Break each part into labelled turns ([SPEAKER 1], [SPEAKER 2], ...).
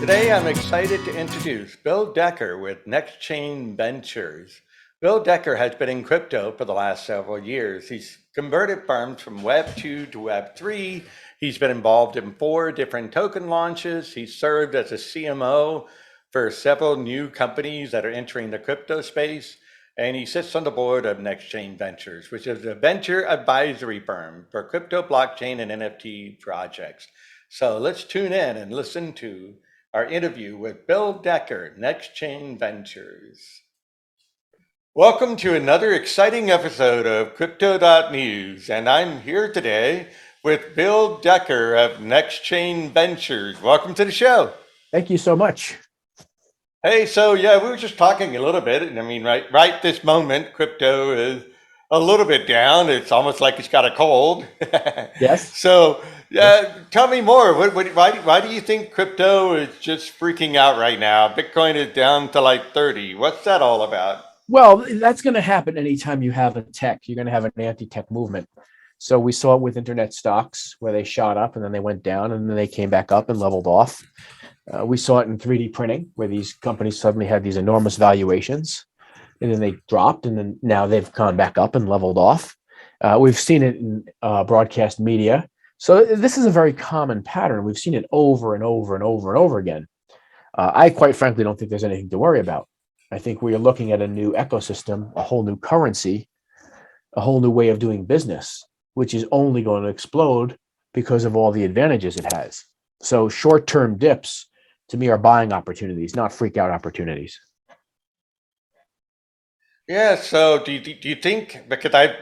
[SPEAKER 1] Today, I'm excited to introduce Bill Decker with Next Chain Ventures. Bill Decker has been in crypto for the last several years. He's converted firms from Web2 to Web3. He's been involved in 4 different token launches. He's served as a CMO for several new companies that are entering the crypto space. And he sits on the board of Next Chain Ventures, which is a venture advisory firm for crypto, blockchain, and NFT projects. So let's tune in and listen to our interview with Bill Decker, Next Chain Ventures. Welcome to another exciting episode of Crypto.news, and I'm here today with Bill Decker of Next Chain Ventures. Welcome to the show.
[SPEAKER 2] Thank you so much.
[SPEAKER 1] Hey, so yeah, we were just talking a little bit, and I mean, right this moment, crypto is a little bit down. It's almost like it's got a cold.
[SPEAKER 2] Yes.
[SPEAKER 1] So, tell me more. Why do you think crypto is just freaking out right now? Bitcoin is down to like 30. What's that all about?
[SPEAKER 2] Well, that's going to happen anytime you have a tech. You're going to have an anti-tech movement. So we saw it with internet stocks where they shot up and then they went down and then they came back up and leveled off. We saw it in 3D printing where these companies suddenly had these enormous valuations and then they dropped and then now they've gone back up and leveled off. We've seen it in broadcast media. So this is a very common pattern. We've seen it over and over and over and over again. I quite frankly don't think there's anything to worry about. I think we are looking at a new ecosystem, a whole new currency, a whole new way of doing business, which is only going to explode because of all the advantages it has. So short-term dips to me are buying opportunities, not freak out opportunities.
[SPEAKER 1] Yeah, so do you think, because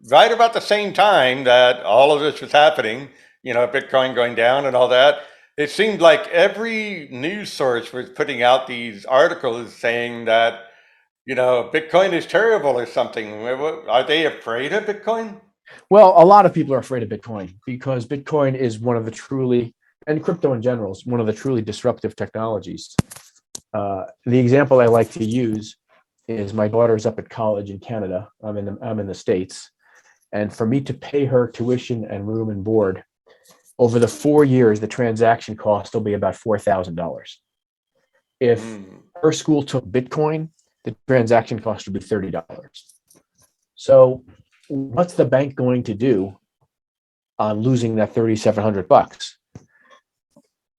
[SPEAKER 1] right about the same time that all of this was happening, Bitcoin going down and all that, it seemed like every news source was putting out these articles saying that, Bitcoin is terrible or something. Are they afraid of Bitcoin?
[SPEAKER 2] Well, a lot of people are afraid of Bitcoin because Bitcoin is one of the truly, and crypto in general, is one of the truly disruptive technologies. The example I like to use is my daughter's up at college in Canada. I'm in the States. And for me to pay her tuition and room and board, over the 4 years, the transaction cost will be about $4,000. If her school took Bitcoin, the transaction cost would be $30. So what's the bank going to do on losing that $3,700?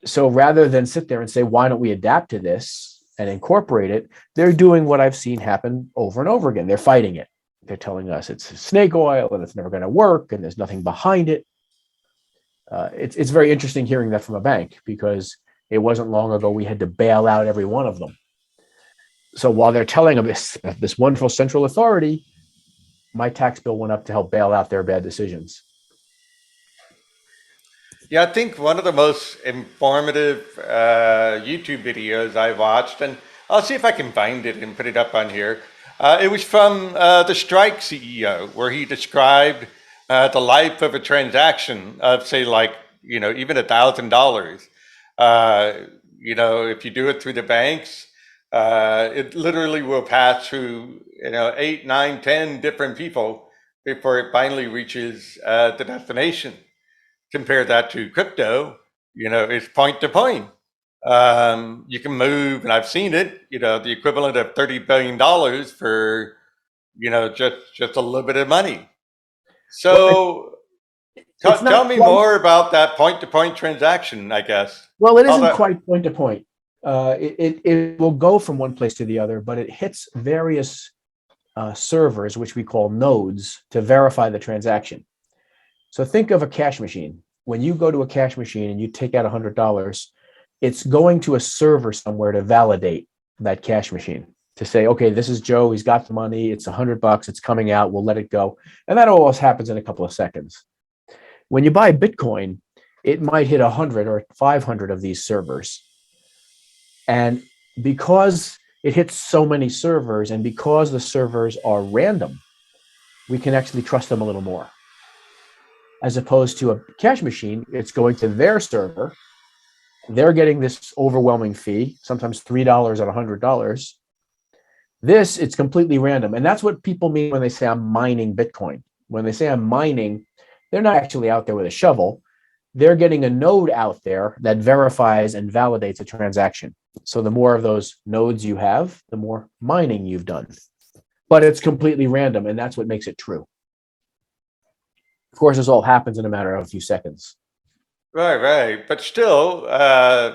[SPEAKER 2] So rather than sit there and say, why don't we adapt to this and incorporate it, they're doing what I've seen happen over and over again. They're fighting it. They're telling us it's snake oil and it's never going to work and there's nothing behind it. It's very interesting hearing that from a bank because it wasn't long ago we had to bail out every one of them. So while they're telling us this wonderful central authority, my tax bill went up to help bail out their bad decisions.
[SPEAKER 1] Yeah, I think one of the most informative YouTube videos I watched, and I'll see if I can find it and put it up on here. It was from the Strike CEO, where he described the life of a transaction of, say, like, even $1,000. If you do it through the banks, it literally will pass through, 8, 9, 10 different people before it finally reaches the destination. Compare that to crypto, it's point to point. You can move, and I've seen it, the equivalent of $30 billion for, just a little bit of money. So tell me more about that point-to-point transaction, I guess.
[SPEAKER 2] Well, it isn't quite point-to-point. It will go from one place to the other, but it hits various servers, which we call nodes, to verify the transaction. So think of a cash machine. When you go to a cash machine and you take out $100, it's going to a server somewhere to validate that cash machine, to say, okay, this is Joe, he's got the money, it's $100, it's coming out, we'll let it go. And that always happens in a couple of seconds. When you buy Bitcoin, it might hit 100 or 500 of these servers. And because it hits so many servers and because the servers are random, we can actually trust them a little more. As opposed to a cash machine, it's going to their server. They're getting this overwhelming fee, sometimes $3 out of $100. This, it's completely random. And that's what people mean when they say I'm mining Bitcoin. When they say I'm mining, they're not actually out there with a shovel. they're getting a node out there that verifies and validates a transaction. So the more of those nodes you have, the more mining you've done. But it's completely random, and that's what makes it true. Of course, this all happens in a matter of a few seconds.
[SPEAKER 1] Right, right. But still,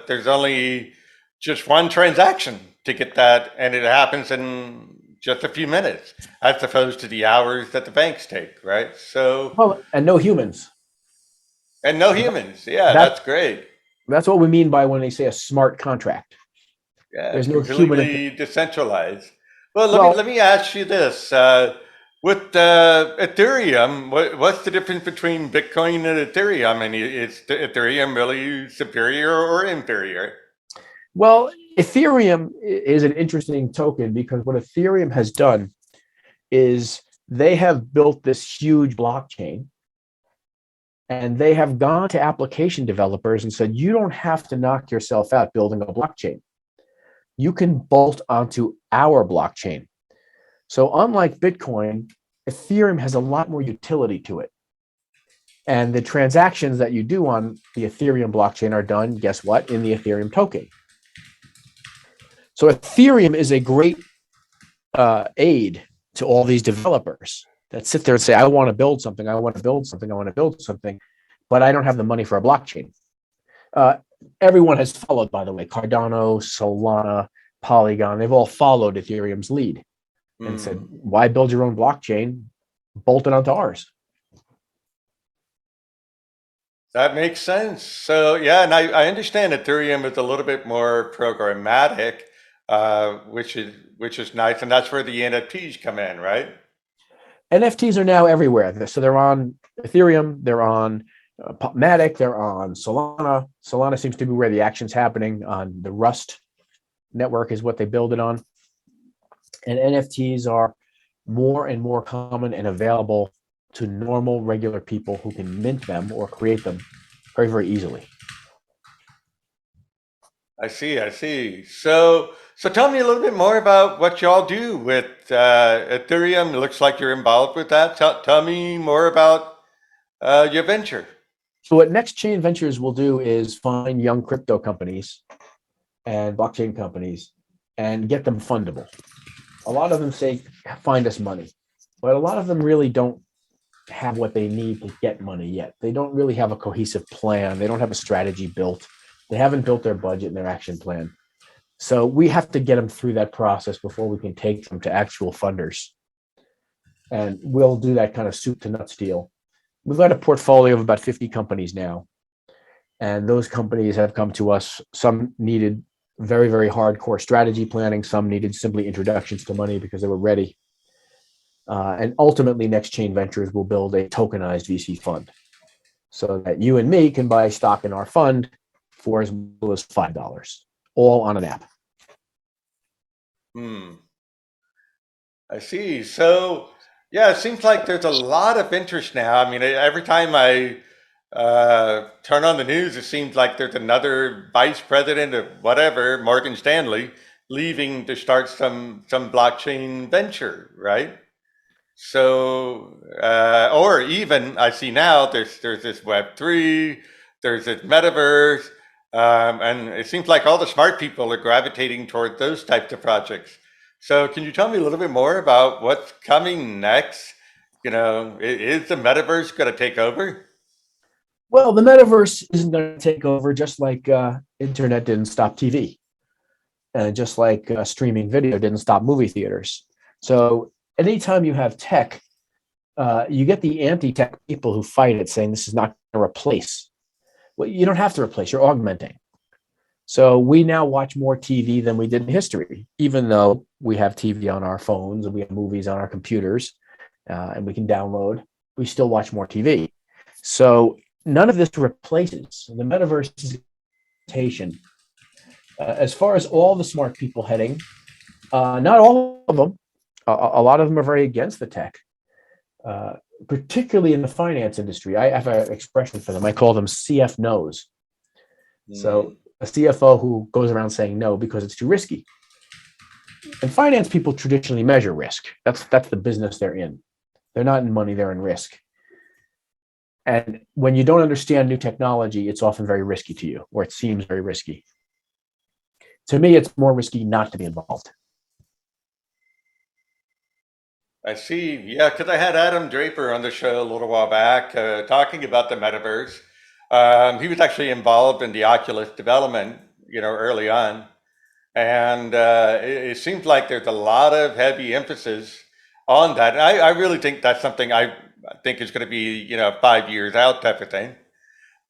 [SPEAKER 1] there's only just one transaction to get that, and it happens in just a few minutes, as opposed to the hours that the banks take, right? So,
[SPEAKER 2] Well, and no humans.
[SPEAKER 1] and no humans. Yeah,
[SPEAKER 2] That
[SPEAKER 1] that's great.
[SPEAKER 2] that's what we mean by when they say a smart contract.
[SPEAKER 1] Yeah,
[SPEAKER 2] There's
[SPEAKER 1] it's
[SPEAKER 2] no human.
[SPEAKER 1] completely decentralized. Well, let
[SPEAKER 2] Well,
[SPEAKER 1] me ask you this: with Ethereum, what's the difference between Bitcoin and Ethereum? And is Ethereum really superior or inferior?
[SPEAKER 2] well, Ethereum is an interesting token because what Ethereum has done is they have built this huge blockchain, and they have gone to application developers and said, you don't have to knock yourself out building a blockchain. You can bolt onto our blockchain. So unlike Bitcoin, Ethereum has a lot more utility to it. And the transactions that you do on the Ethereum blockchain are done, guess what, in the Ethereum token. So Ethereum is a great aid to all these developers that sit there and say, I want to build something, I want to build something, I want to build something, but I don't have the money for a blockchain. Everyone has followed, by the way, Cardano, Solana, Polygon, they've all followed Ethereum's lead and said, why build your own blockchain? Bolt it onto ours.
[SPEAKER 1] That makes sense. So yeah, and I understand Ethereum is a little bit more programmatic, which is nice, and that's where the NFTs come in, right?
[SPEAKER 2] NFTs are now everywhere. So they're on Ethereum, they're on Matic, they're on Solana. Solana seems to be where the action's happening. On the Rust network is what they build it on. And NFTs are more and more common and available to normal, regular people who can mint them or create them very, very easily.
[SPEAKER 1] I see, I see. So tell me a little bit more about what y'all do with Ethereum. It looks like you're involved with that. Tell me more about your venture.
[SPEAKER 2] So what Next Chain Ventures will do is find young crypto companies and blockchain companies and get them fundable. A lot of them say, find us money, but a lot of them really don't have what they need to get money yet. They don't really have a cohesive plan. They don't have a strategy built. They haven't built their budget and their action plan. So we have to get them through that process before we can take them to actual funders. And we'll do that kind of soup to nuts deal. We've got a portfolio of about 50 companies now. And those companies have come to us. Some needed very, very hardcore strategy planning. Some needed simply introductions to money because they were ready. And ultimately, Next Chain Ventures will build a tokenized VC fund so that you and me can buy stock in our fund for as little as $5, all on an app.
[SPEAKER 1] I see. So yeah, it seems like there's a lot of interest now. I mean, every time I turn on the news, it seems like there's another vice president of whatever, Morgan Stanley, leaving to start some blockchain venture, right? So, or even I see now there's this Web3, there's this metaverse, and it seems like all the smart people are gravitating toward those types of projects. So, can you tell me a little bit more about what's coming next? You know, is the metaverse going to take over?
[SPEAKER 2] Well, the metaverse isn't going to take over, just like internet didn't stop TV, and just like streaming video didn't stop movie theaters. So anytime you have tech, you get the anti-tech people who fight it, saying this is not going to replace. Well, you don't have to replace, you're augmenting. So we now watch more TV than we did in history, even though we have TV on our phones and we have movies on our computers, and we can download, we still watch more TV. So none of this replaces the metaverse. As far as all the smart people heading, not all of them, a lot of them are very against the tech, particularly in the finance industry. I have an expression for them. I call them CF no's. So a CFO who goes around saying no because it's too risky. And finance people traditionally measure risk. That's the business they're in. They're not in money, they're in risk. And when you don't understand new technology, it's often very risky to you, or it seems very risky. To me, it's more risky not to be involved.
[SPEAKER 1] I see. Yeah, because I had Adam Draper on the show a little while back talking about the metaverse. He was actually involved in the Oculus development, early on. And it seems like there's a lot of heavy emphasis on that. And I really think that's something I think is going to be, 5 years out type of thing.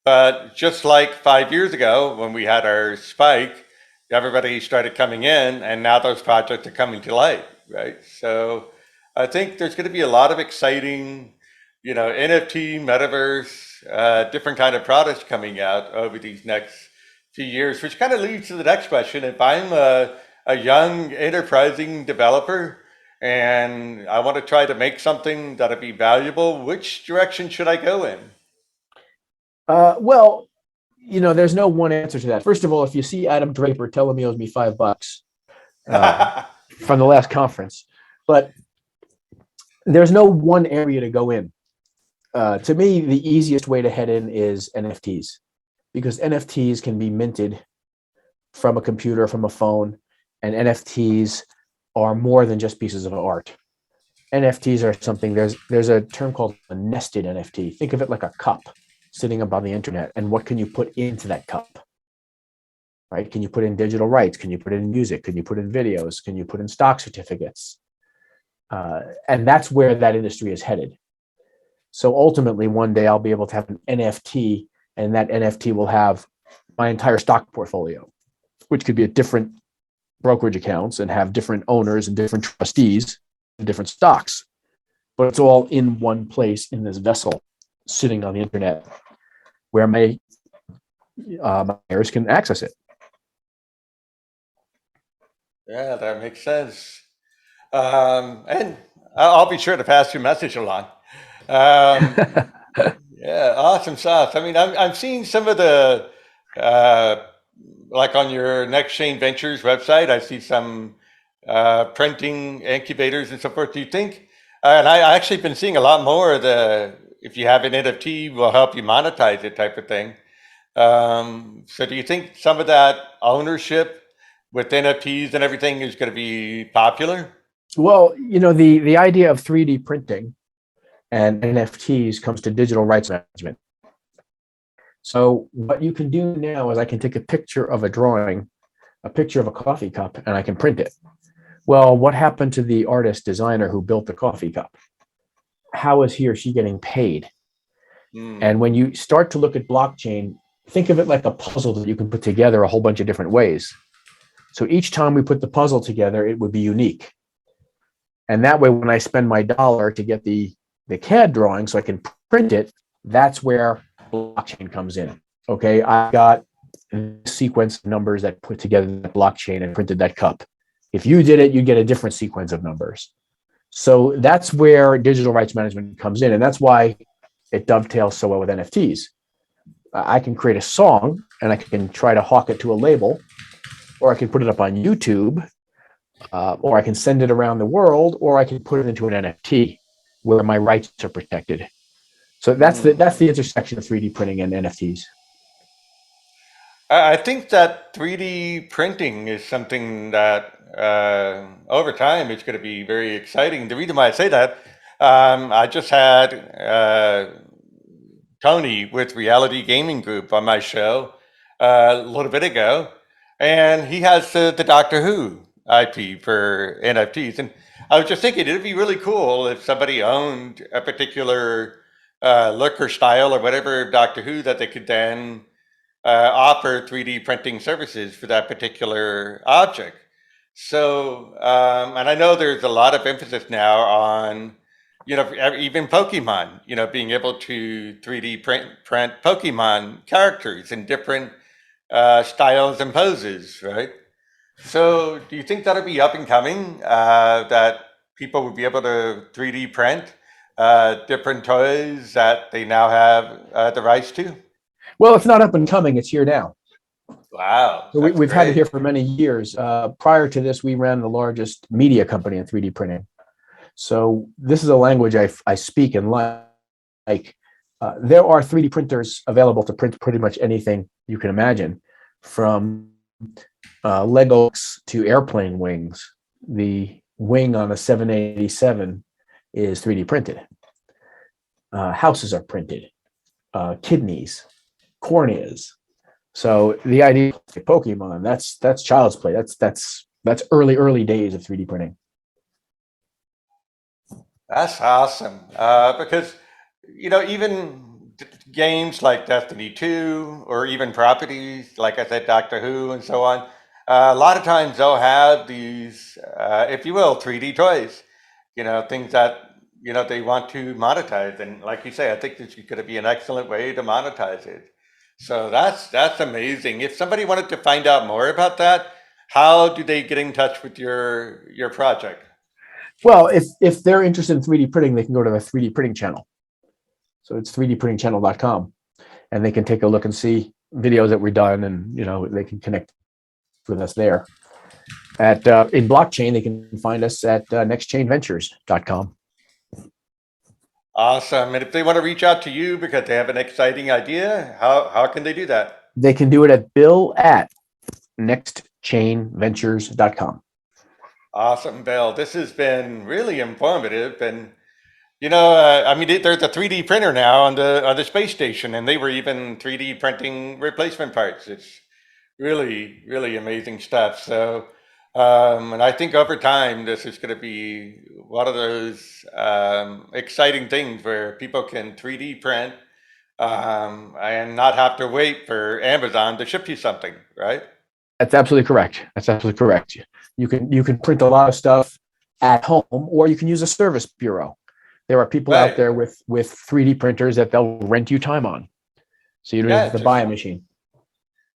[SPEAKER 1] But just like 5 years ago when we had our spike, everybody started coming in, and now those projects are coming to light, right? So I think there's going to be a lot of exciting, NFT, metaverse, different kind of products coming out over these next few years, which kind of leads to the next question. If I'm a young, enterprising developer and I want to try to make something that'll be valuable, which direction should I go in?
[SPEAKER 2] Well, there's no one answer to that. First of all, if you see Adam Draper, tell him he owes me $5 from the last conference. But there's no one area to go in. To me, the easiest way to head in is NFTs, because NFTs can be minted from a computer, from a phone, and NFTs are more than just pieces of art. NFTs are something, there's a term called a nested NFT. Think of it like a cup sitting up on the internet, and what can you put into that cup? Right? Can you put in digital rights? Can you put in music? Can you put in videos? Can you put in stock certificates? And that's where that industry is headed. So ultimately, one day I'll be able to have an NFT, and that NFT will have my entire stock portfolio, which could be at different brokerage accounts and have different owners and different trustees and different stocks. But it's all in one place in this vessel sitting on the internet where my buyers can access it.
[SPEAKER 1] Yeah, that makes sense. And I'll be sure to pass your message along. Um, yeah, awesome stuff. I mean, I'm seeing some of the, uh, like on your Next Chain Ventures website, I see some printing incubators and so forth. Do you think, and I actually been seeing a lot more of the, if you have an NFT, will help you monetize it type of thing. So do you think some of that ownership with NFTs and everything is going to be popular?
[SPEAKER 2] Well, the idea of 3D printing and NFTs comes to digital rights management. So what you can do now is I can take a picture of a drawing, a picture of a coffee cup, and I can print it. Well, what happened to the artist designer who built the coffee cup? How is he or she getting paid? And when you start to look at blockchain, think of it like a puzzle that you can put together a whole bunch of different ways. So each time we put the puzzle together, it would be unique. And that way, when I spend my dollar to get the CAD drawing so I can print it, that's where blockchain comes in. Okay, I got a sequence of numbers that put together the blockchain and printed that cup. If you did it, you get a different sequence of numbers. So that's where digital rights management comes in. And that's why it dovetails so well with NFTs. I can create a song and I can try to hawk it to a label, or I can put it up on YouTube, or I can send it around the world, or I can put it into an NFT where my rights are protected. So that's the intersection of 3D printing and NFTs.
[SPEAKER 1] I think that 3D printing is something that over time is going to be very exciting. The reason why I say that, I just had Tony with Reality Gaming Group on my show a little bit ago, and he has the Doctor Who IP for NFTs. And I was just thinking it'd be really cool if somebody owned a particular look or style or whatever of Doctor Who that they could then offer 3D printing services for that particular object. So, and I know there's a lot of emphasis now on, even Pokemon, being able to 3D print Pokemon characters in different styles and poses, right? So, do you think that'll be up and coming? That people would be able to 3D print different toys that they now have the rights to?
[SPEAKER 2] Well, it's not up and coming, it's here now.
[SPEAKER 1] Wow,
[SPEAKER 2] So
[SPEAKER 1] that's
[SPEAKER 2] we've had it
[SPEAKER 1] great.
[SPEAKER 2] here for many years. Prior to this, we ran the largest media company in 3D printing. So this is a language I speak and like. There are 3D printers available to print pretty much anything you can imagine, from Legos to airplane wings. The wing on a 787 is 3D printed. Houses are printed, kidneys, corneas. So the idea of Pokemon, that's child's play. That's early days of 3D printing.
[SPEAKER 1] That's awesome. Because, even games like Destiny 2 or even properties, like I said, Doctor Who and so on, a lot of times they'll have these, if you will, 3D toys, things that, they want to monetize. And like you say, I think this is going to be an excellent way to monetize it. So that's amazing. If somebody wanted to find out more about that, how do they get in touch with your project?
[SPEAKER 2] Well, if they're interested in 3D printing, they can go to the 3D printing channel. So it's 3dprintingchannel.com, and they can take a look and see videos that we've done, and they can connect with us there. In blockchain, they can find us at nextchainventures.com.
[SPEAKER 1] Awesome. And if they want to reach out to you because they have an exciting idea, how can they do that?
[SPEAKER 2] They can do it at bill@nextchainventures.com.
[SPEAKER 1] Awesome, Bill. This has been really informative. And, there's a 3D printer now on the space station, and they were even 3D printing replacement parts. It's really, really amazing stuff. So, and I think over time, this is going to be one of those exciting things where people can 3D print and not have to wait for Amazon to ship you something, right?
[SPEAKER 2] That's absolutely correct. You can print a lot of stuff at home, or you can use a service bureau. There are people out there with 3D printers that they'll rent you time on, so you don't have to buy a machine.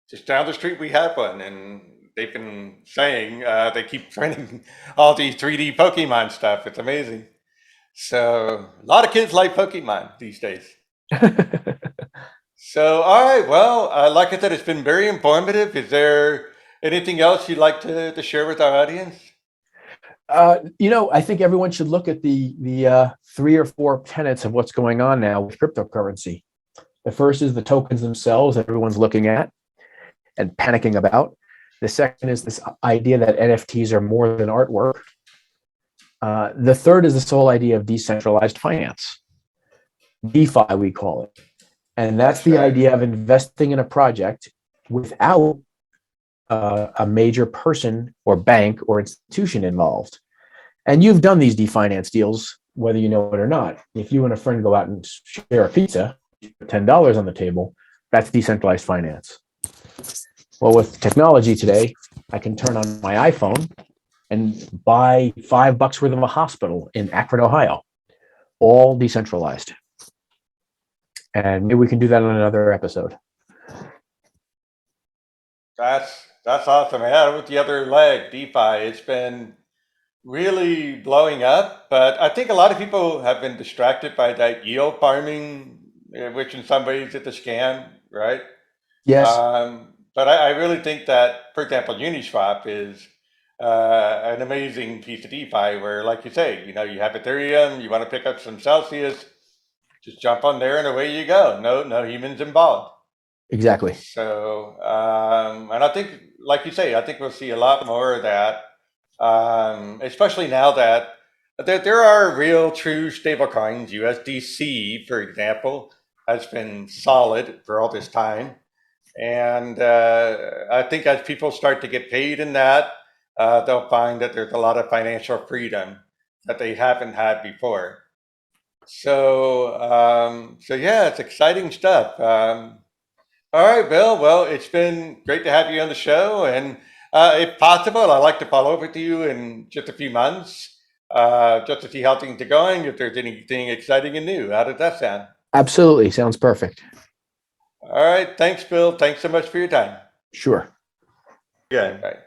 [SPEAKER 1] Just down the street, we have one, and they've been saying they keep printing all these 3D Pokemon stuff. It's amazing. So a lot of kids like Pokemon these days. So, all right. Well, like I said, it's been very informative. Is there anything else you'd like to share with our audience?
[SPEAKER 2] I think everyone should look at the 3 or 4 tenets of what's going on now with cryptocurrency. The first is the tokens themselves that everyone's looking at and panicking about. The second is this idea that NFTs are more than artwork. The third is this whole idea of decentralized finance. DeFi, we call it. And that's the idea of investing in a project without a major person or bank or institution involved. And you've done these definance deals, whether you know it or not. If you and a friend go out and share a pizza, $10 on the table, that's decentralized finance. Well, with technology today, I can turn on my iPhone and buy $5 worth of a hospital in Akron, Ohio, all decentralized. And maybe we can do that on another episode.
[SPEAKER 1] That's awesome. Yeah, with the other leg, DeFi, it's been really blowing up. But I think a lot of people have been distracted by that yield farming, which in some ways is a scam, right?
[SPEAKER 2] Yes.
[SPEAKER 1] But I really think that, for example, Uniswap is an amazing piece of DeFi where, like you say, you have Ethereum, you want to pick up some Celsius, just jump on there and away you go. No humans involved.
[SPEAKER 2] Exactly.
[SPEAKER 1] So, and I think, like you say, I think we'll see a lot more of that, especially now that there are real, true stable coins. USDC, for example, has been solid for all this time. And I think as people start to get paid in that, they'll find that there's a lot of financial freedom that they haven't had before. So, yeah, it's exciting stuff. All right, Bill. Well, it's been great to have you on the show. And if possible, I'd like to follow up with you in just a few months, just to see how things are going, if there's anything exciting and new. How does that sound?
[SPEAKER 2] Absolutely. Sounds perfect.
[SPEAKER 1] All right. Thanks, Bill. Thanks so much for your time.
[SPEAKER 2] Sure.
[SPEAKER 1] Good. Bye.